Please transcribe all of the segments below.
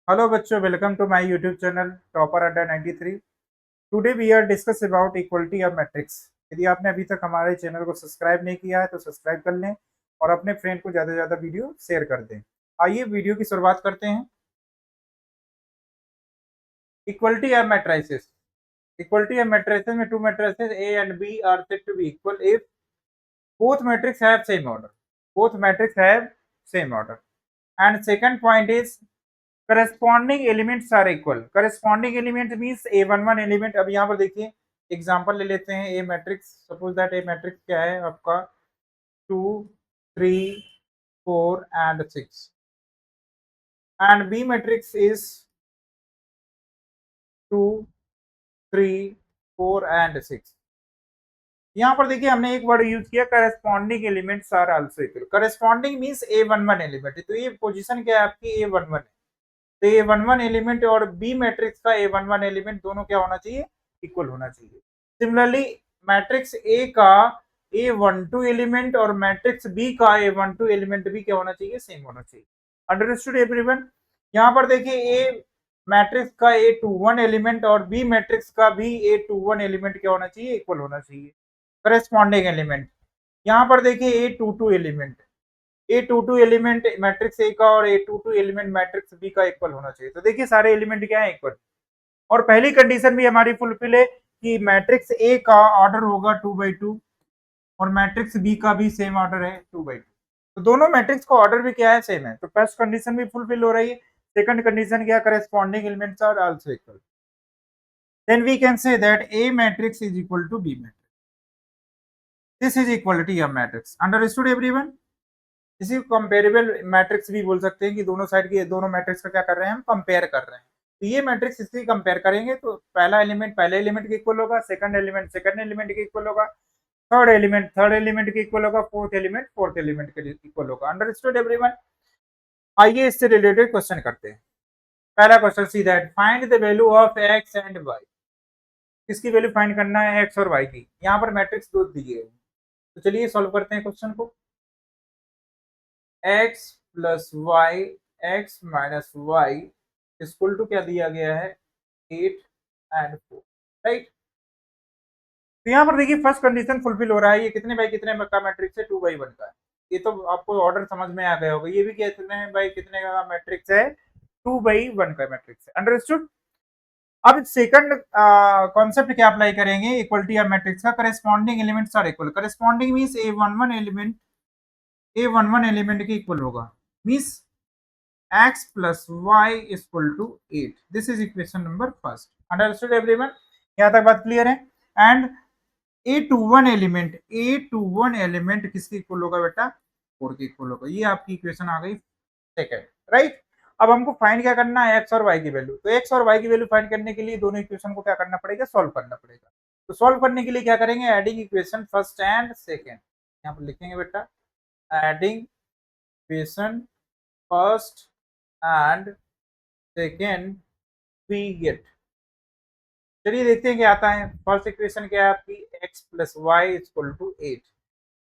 Hello बच्चों, welcome to my YouTube channel Topper Adda 93। Today we are discuss about equality of matrix. यदि आपने अभी तक हमारे चैनल को सब्सक्राइब नहीं किया है तो सब्सक्राइब कर लें और अपने फ्रेंड को ज़्यादा से ज़्यादा वीडियो शेयर कर दें। आइए वीडियो की शुरुआत करते हैं। Equality of matrices. Equality of matrices में two matrices A and B are said to be equal if both matrix have same order. Both matrix have same order. And second point is corresponding elements are equal. Corresponding element means A11 element. अब यहाँ पर देखिए example ले लेते हैं। A matrix, suppose that A matrix क्या है आपका 2 3 4 and 6 and B matrix is 2 3 4 and 6। यहाँ पर देखिए हमने एक वर्ड यूज किया, corresponding elements are also equal. Corresponding means A11 element, तो ये पोजीशन क्या है आपकी A11 है। तो A11 एलिमेंट और बी मैट्रिक्स का A11 एलिमेंट दोनों क्या होना चाहिए, इक्वल होना चाहिए। सिमिलरली मैट्रिक्स ए का A12 एलिमेंट और मैट्रिक्स बी का A12 एलिमेंट भी क्या होना चाहिए, सेम होना चाहिए। Understood everyone. यहाँ पर देखिए ए मैट्रिक्स का A21 एलिमेंट और बी मैट्रिक्स का भी A21 एलिमेंट क्या होना चाहिए, इक्वल होना चाहिए। करेस्पॉन्डिंग एलिमेंट यहाँ पर देखिए A22 element, A22 element matrix A का और A22 एलिमेंट मैट्रिक्स बी का इक्वल होना चाहिए। तो देखिए सारे एलिमेंट क्या है, इक्वल। और पहली कंडीशन भी हमारी फुलफिल है कि मैट्रिक्स ए का ऑर्डर होगा 2/2 और मैट्रिक्स बी का भी सेम ऑर्डर है 2/2। तो दोनों मैट्रिक्स का ऑर्डर भी क्या है, सेम है। तो फर्स्ट कंडीशन भी फुलफिल हो रही है। सेकंड कंडीशन क्या, corresponding elements are also equal. Then we can say that A matrix is equal to B matrix. This is equality of matrix. Understood everyone. इसी को कंपेरेबल मैट्रिक्स भी बोल सकते हैं कि दोनों साइड के दोनों मैट्रिक्स का क्या कर रहे हैं, हम कंपेयर कर रहे हैं। तो ये मैट्रिक्स इससे कंपेयर करेंगे तो पहला एलिमेंट पहले एलिमेंट के इक्वल होगा, सेकंड एलिमेंट सेकंड एलिमेंट के इक्वल होगा, थर्ड एलिमेंट थर्ड एलिमेंट के इक्वल होगा, फोर्थ एलिमेंट फोर्थ एलिमेंट के इक्वल होगा। Understood everyone. आइए इससे रिलेटेड क्वेश्चन करते हैं। पहला question see that find the value of x and y. किसकी वैल्यू फाइंड करना है, एक्स और वाई की। यहाँ पर मैट्रिक्स दो दिए हैं, तो चलिए सॉल्व करते हैं क्वेश्चन को। X plus y, x minus y equal to क्या दिया गया है, 8 एंड 4, राइट। तो यहाँ पर देखिए फर्स्ट कंडीशन फुलफिल हो रहा है। ये कितने बाई कितने का मैट्रिक्स है, 2/1 का है। ये तो आपको ऑर्डर समझ में आ गया होगा। ये भी कितने बाई कितने का मैट्रिक्स है, 2/1 का मैट्रिक्स है। अंडरस्टूड। अब सेकंड कॉन्सेप्ट क्या अप्लाई करेंगे, इक्वलिटी ऑफ मैट्रिक्स का। Corresponding elements are equal. Corresponding means A11 element के इक्वल होगा, means x plus y is equal to 8. This is equation number first. Understood everyone? यहाँ तक बात क्लियर है। एंड A21 एलिमेंट किसके equal होगा बेटा, 4 के इक्वल होगा। ये आपकी इक्वेशन आ गई सेकंड, राइट। अब हमको फाइंड क्या करना है, एक्स और वाई की वैल्यू। तो एक्स और वाई की वैल्यू फाइंड करने के लिए दोनों इक्वेशन को क्या करना पड़ेगा, सॉल्व करना पड़ेगा। तो सॉल्व करने के लिए क्या करेंगे, adding equation first and second. यहाँ पर लिखेंगे बेटा adding equation first and second we get. चलिए देखते हैं क्या आता है। फर्स्ट इक्वेशन क्या है आपकी, x plus y equal to 8।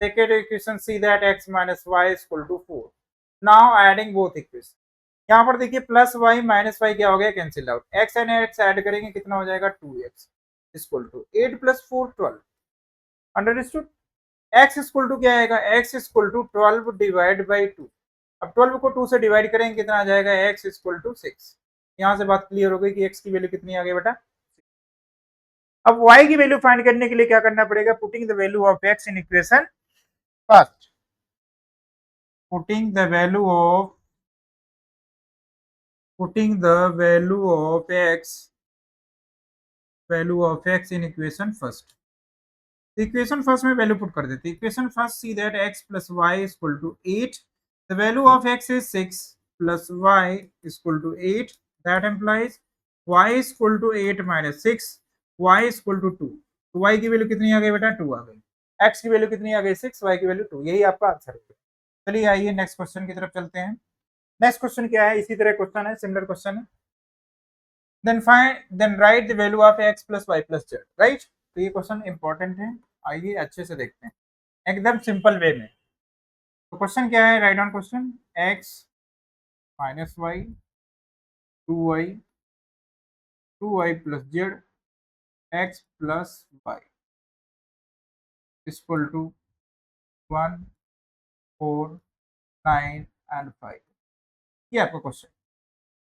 Second equation see that x minus y equal to 4। Now adding both equation. यहाँ पर देखिए प्लस वाई माइनस वाई क्या हो गया, cancel out. x and x add करेंगे कितना हो जाएगा, 2x इक्वल टू 8 प्लस 4 12। अंडरस्टूड। x इक्वल टू क्या आएगा, x equal to 12 divide by 2। अब 12 को 2 से डिवाइड करेंगे कितना आ जाएगा, x इक्वल टू 6। यहाँ से बात क्लियर हो गई कि x की वैल्यू कितनी आ गई बेटा। अब y की वैल्यू फाइंड करने के लिए क्या करना पड़ेगा, putting the value of x in equation first. Putting the value of x in equation first. Equation first में वैल्यू पुट कर देते हैं। Equation first see that x plus y equal to 8। The value of x is 6 plus y equal to 8। That implies y equal to 8 minus 6, y equal to 2। तो y की value कितनी आ गई बेटा, 2 आ गई। x की वैल्यू कितनी आ गई, 6, y की वैल्यू 2। यही आपका आंसर है। चलिए आइए नेक्स्ट क्वेश्चन की तरफ चलते हैं। नेक्स्ट क्वेश्चन क्या है, इसी तरह क्वेश्चन है, सिमिलर क्वेश्चन है। Then write the value of x plus y plus z, right. तो ये क्वेश्चन इंपॉर्टेंट है, आइए अच्छे से देखते हैं एकदम सिंपल वे में। तो क्वेश्चन क्या है, write on question, x minus y 2y plus z x plus y equal to 1, 4, 9 and 5। ये आपका क्वेश्चन।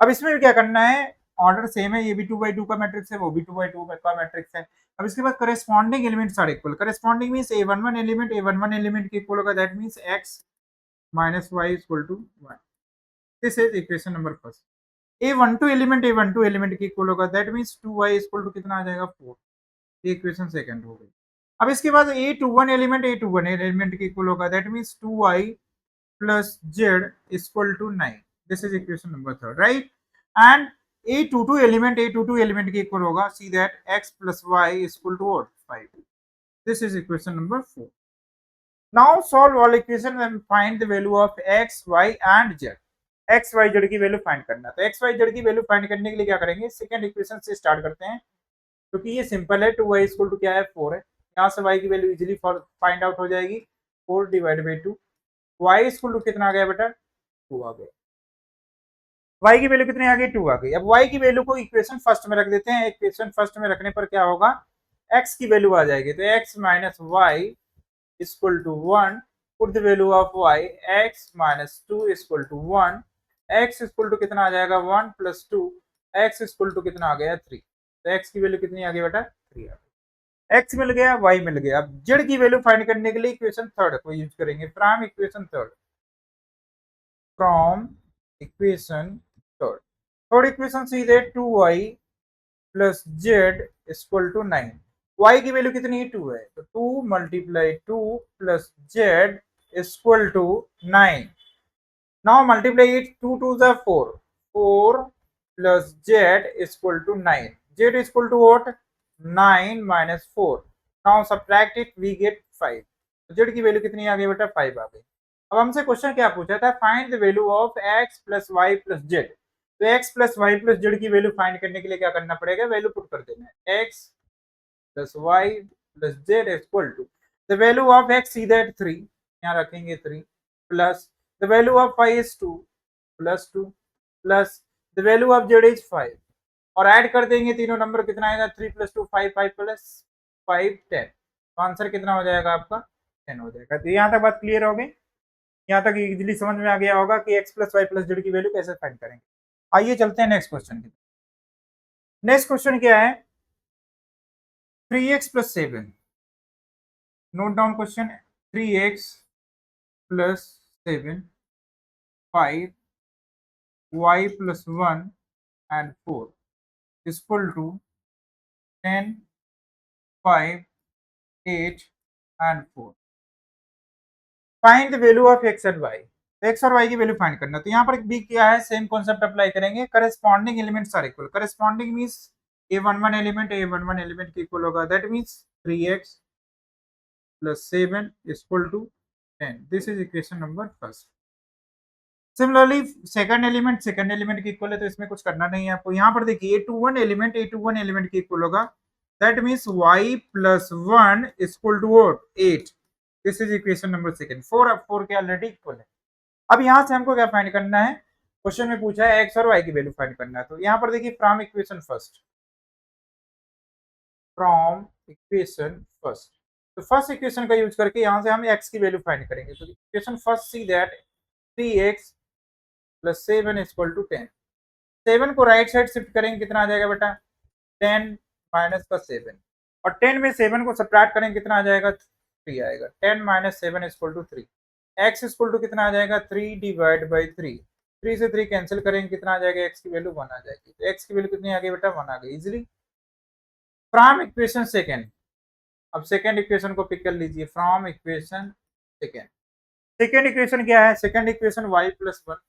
अब इसमें भी क्या करना है, ऑर्डर सेम है, ये भी 2 by 2 का मैट्रिक्स है, वो भी 2 by 2 का मैट्रिक्स है। अब इसके बाद corresponding elements are equal. Corresponding means a11 element के इक्वल होगा, that means x minus y equal to 1। This is equation number first. a12 element के इक्वल होगा, that means 2y equal to कितना आ जाएगा 4। ये इक्वेशन सेकंड हो गई। अब इसके बाद a21 एलिमेंट के इक्वल होगा, that means 2y plus z equal to 9। This is equation number third, right? And a22 element के इक्वल होगा, see that x plus y is equal to what? 5। This is equation number 4। Now solve all equation and find the value of x, y and z। x, y, z की value find करना है। तो x, y, z की value find करने के लिए क्या करेंगे, सेकंड इक्वेशन से स्टार्ट करते हैं, क्योंकि ये सिंपल है। 2y इक्वल टू क्या है 4 है, यहाँ से y की वैल्यू इजीली फाइंड आउट हो जाएगी। 4 divide by 2, y equal to कितना आ गया बेटा 2 आ गया। y की वैल्यू कितनी आ गई 2 आ गई। अब y की वैल्यू को इक्वेशन फर्स्ट में रख देते हैं। इक्वेशन फर्स्ट में रखने पर क्या होगा, x की वैल्यू आ जाएगी, तो x minus y equal to 1। Put the value of y, x minus 2 equal to 1। x equal to कितना आ जाएगा 1 प्लस 2, x इक्वल टू कितना आ गया 3। तो x की वैल्यू कितनी आ गई बेटा 3 आ गई। x मिल गया, y मिल गया। अब z की वैल्यू फाइंड करने के लिए इक्वेशन थर्ड को यूज करेंगे, from equation third. From equation third. Third equation see that 2y plus z equal to 9। y की वैल्यू कितनी है 2 है, तो 2 multiply 2 plus z equal to 9। Now multiply it, 2 2 जा 4, 4 plus z equal to 9। z equal to what 9 minus 4। Now subtract it, we get 5। तो z की value कितनी आ गई बेटा 5 आ गई। अब हमसे क्वेश्चन क्या पूछा था, find the value of x plus y plus z. तो x plus y plus z की वैल्यू फाइंड करने के लिए क्या करना पड़ेगा, वैल्यू पुट कर देना है। x plus y plus z equal to the value of x see that 3, यहाँ रखेंगे 3, plus the value of y is 2 plus 2, plus the value of z is 5, और ऐड कर देंगे तीनों नंबर, कितना आएगा 3 प्लस 2 5, 5 प्लस 5 10। तो आंसर कितना हो जाएगा आपका 10 हो जाएगा। तो यहाँ तक बात क्लियर हो गई, यहाँ तक इजीली समझ में आ गया होगा कि x plus y plus z की वैल्यू कैसे फाइंड करेंगे। आइए चलते हैं नेक्स्ट क्वेश्चन की। नेक्स्ट क्वेश्चन क्या है, 3x plus 7। Note down question, 3x plus 7, 5, y plus 1 and 4 equal to 10, 5, 8 and 4। Find the value of x and y। x और y की वैल्यू फाइंड करना। तो यहाँ पर भी क्या है, सेम कॉन्सेप्ट अप्लाई करेंगे। Corresponding elements are equal. Corresponding means a11 element के इक्वल होगा, that means 3x plus 7 equal to 10। This is equation number first. Similarly second element के इक्वल है, तो इसमें कुछ करना नहीं है आपको। यहाँ पर देखिए a21 एलिमेंट के इक्वल होगा, that means y plus 1 equal to 8। This is equation number second. 4 के ऑलरेडी इक्वल है। अब यहाँ से हमको क्या फाइंड करना है, क्वेश्चन में पूछा है x और y की वैल्यू फाइंड करना है। तो यहाँ पर देखिए फ्रॉम इक्वेशन फर्स्ट, तो फर्स्ट इक्वेशन का यूज करके यहाँ से हम x की वैल्यू फाइंड करेंगे। तो equation first see that 3x plus 7 equal to 10। 7 को राइट साइड शिफ्ट करेंगे, कितना आ जाएगा बेटा 10 माइनस का 7, और 10 में 7 को सब्ट्रैक्ट करेंगे, कितना आ जाएगा 3 आएगा। 10 minus 7 equal to 3। x equal to कितना आ जाएगा 3 डिवाइड बाई 3। 3 से 3 कैंसिल करेंगे, कितना आ जाएगा x की वैल्यू 1 आ जाएगी। तो x की वैल्यू कितनी आ गई बेटा 1 आ गई इजीली फ्रॉम इक्वेशन सेकंड। अब सेकंड इक्वेशन को पिक कर लीजिए from equation second. Second equation क्या है, second equation y plus 1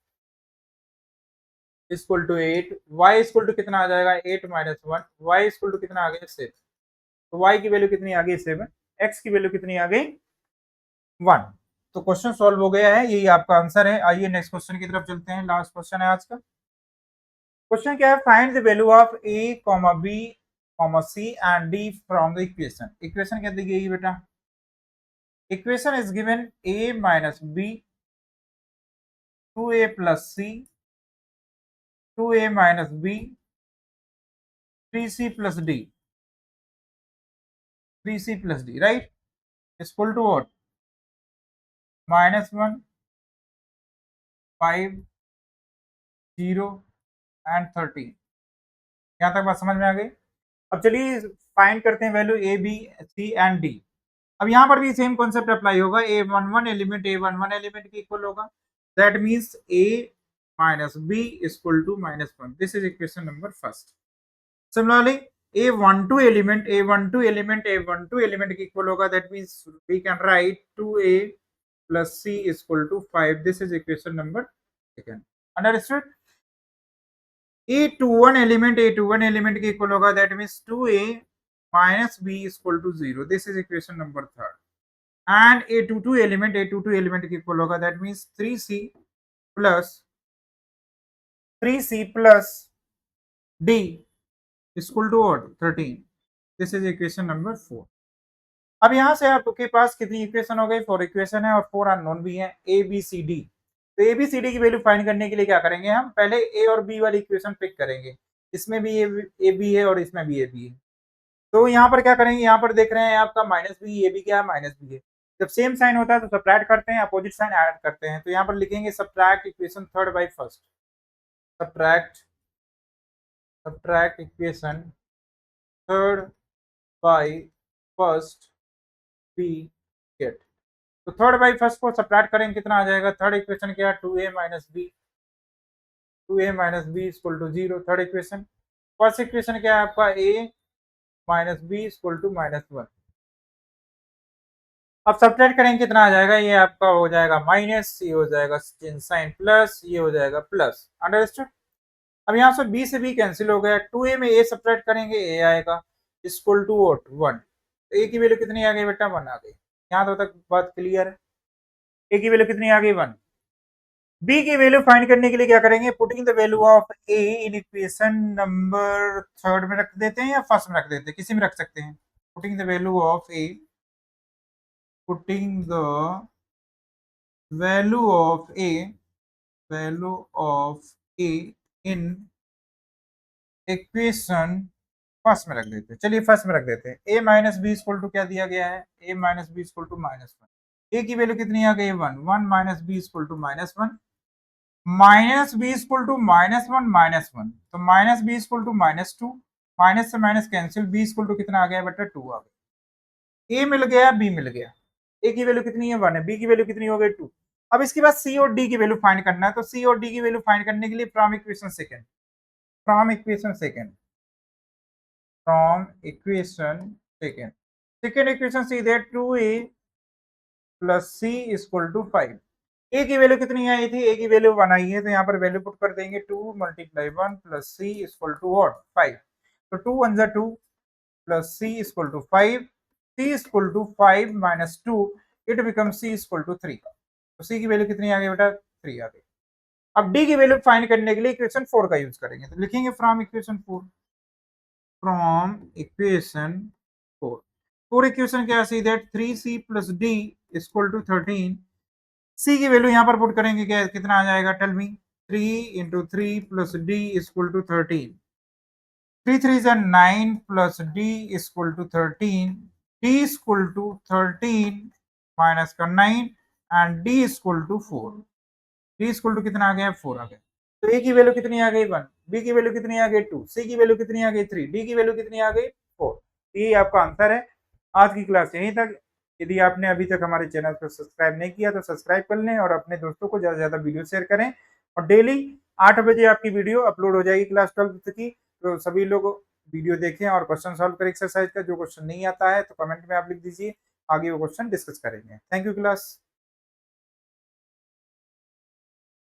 equal to 8। y equal to कितना आ जाएगा 8 माइनस 1। y इक्वल टू कितना आ गया 7। तो y की वैल्यू कितनी आ गई 7, x की वैल्यू कितनी आ गई 1। तो क्वेश्चन सॉल्व हो गया है, यही आपका आंसर है। आइए नेक्स्ट क्वेश्चन की तरफ चलते हैं, लास्ट क्वेश्चन है आज का। क्वेश्चन क्या है, find the value of a, b, c and d from the equation. Equation क्या दी गई है बेटा, equation is given a minus b, 2a plus c, 2a minus b 3c plus d 3c plus d, right, is equal to what? -1 5 0 and 13। यहाँ तक बात समझ में आ गई। अब चलिए फाइंड करते हैं value A B C and D. अब यहाँ पर भी सेम कॉन्सेप्ट अप्लाई होगा, a11 एलिमेंट a11 एलिमेंट के इक्वल होगा, that means a minus b is equal to -1। This is equation number first. Similarly a12 element के इक्वल होगा, that means we can write 2a plus c is equal to 5। This is equation number second. Understood. a21 element के equal होगा, that means 2a minus b is equal to 0। This is equation number third. And a22 element के equal होगा, that means 3c plus d is equal to what? 13। This is equation number 4। अब यहाँ से आपके पास कितनी equation हो गई? 4 equation है और 4 अननोन भी है, a b c d। तो ए बी सी डी की वैल्यू फाइंड करने के लिए क्या करेंगे, हम पहले ए और बी वाली इक्वेशन पिक करेंगे। इसमें भी ए बी है और इसमें भी ए बी है। तो यहाँ पर क्या करेंगे, यहाँ पर देख रहे हैं आपका माइनस बी, ए बी क्या है, माइनस बी है। जब सेम साइन होता है तो सब्ट्रैक्ट करते हैं, अपोजिट साइन ऐड करते हैं। तो यहाँ पर लिखेंगे subtract equation third by first, subtract equation third by first we get. तो थर्ड बाई फर्स्ट को सब्ट्रैक्ट करेंगे, कितना आ जाएगा? थर्ड इक्वेशन क्या है? 2a minus B equal to 0। Third equation. First equation क्या है आपका? a minus B equal to -1। अब सब्ट्रैक्ट करेंगे, कितना आ जाएगा? ये आपका हो जाएगा माइनस, ये हो जाएगा साइन प्लस, ये हो जाएगा प्लस। अंडरस्टूड। अब यहाँ से b से b कैंसिल हो गया, 2a में a सब्ट्रैक्ट करेंगे, a आएगा इक्वल टू व्हाट? 1। तो a की वैल्यू कितनी आ गई बेटा? 1 आ गई। यहाँ तो तक बात क्लियर है। a की वैल्यू कितनी आ गई? 1। b की वैल्यू फाइंड करने के लिए क्या करेंगे? Putting the value of a in equation number third में रख देते हैं या फर्स्ट में रख देते हैं, किसी में रख सकते हैं। Putting the value of a in equation first में रख देते हैं। चलिए फर्स्ट में रख देते हैं। a minus B equal to क्या दिया गया है? a minus B equal to -1। a की वैल्यू कितनी आ गई? 1। 1 minus B equal to -1, minus B equal to -1 तो minus B equal to -2, minus से minus cancel, B equal to कितना आ गया बेटा? 2 आ गया। ए मिल गया, बी मिल गया। ए की वैल्यू कितनी है? 1 है। बी की वैल्यू कितनी हो गई? 2। अब इसके बाद सी और डी की वैल्यू फाइंड करना है। तो सी और डी की वैल्यू फाइंड करने के लिए from equation second second equation see that 2a plus c equal to 5। A की वैल्यू कितनी आई थी? ए की वैल्यू 1 आई है, तो यहाँ पर वैल्यू पुट कर देंगे 2 × 1 plus c equal to what? 5। तो 2 1 ज़ा 2 plus c equal to 5, c equal to 5 minus 2, it become c equal to 3। तो सी की वैल्यू कितनी आ गई बेटा? 3 आ गई। अब डी की वैल्यू फाइंड करने के लिए इक्वेशन 4 का यूज करेंगे। तो लिखेंगे फ्रॉम इक्वेशन 4 4 इक्वेशन क्या है? That 3c plus d equal to 13। सी की वैल्यू यहाँ पर पुट करेंगे, क्या कितना आ जाएगा? Tell me. 3 × 3 plus d equal to 13। 3 3 is 9 plus d equal to 13। d equal to 13 minus का 9 and d equal to 4। d equal to कितना आ गया? 4 आ गया। तो a की वैल्यू कितनी आ गई? 1। b की वैल्यू कितनी आ गई? 2। c की वैल्यू कितनी आ गई? 3। d की वैल्यू कितनी आ गई? 4। ये आपका आंसर है। आज की क्लास यहीं तक। यदि आपने अभी तक हमारे चैनल को सब्सक्राइब नहीं किया तो सब्सक्राइब कर लें और अपने दोस्तों को ज़्यादा से ज़्यादा वीडियो शेयर करें। और डेली 8 बजे आपकी वीडियो अपलोड हो जाएगी क्लास 12 की। तो सभी लोग वीडियो देखें और क्वेश्चन सॉल्व करें एक्सरसाइज का। जो क्वेश्चन नहीं आता है तो कमेंट में आप लिख दीजिए, आगे वो क्वेश्चन डिस्कस करेंगे। Thank you class.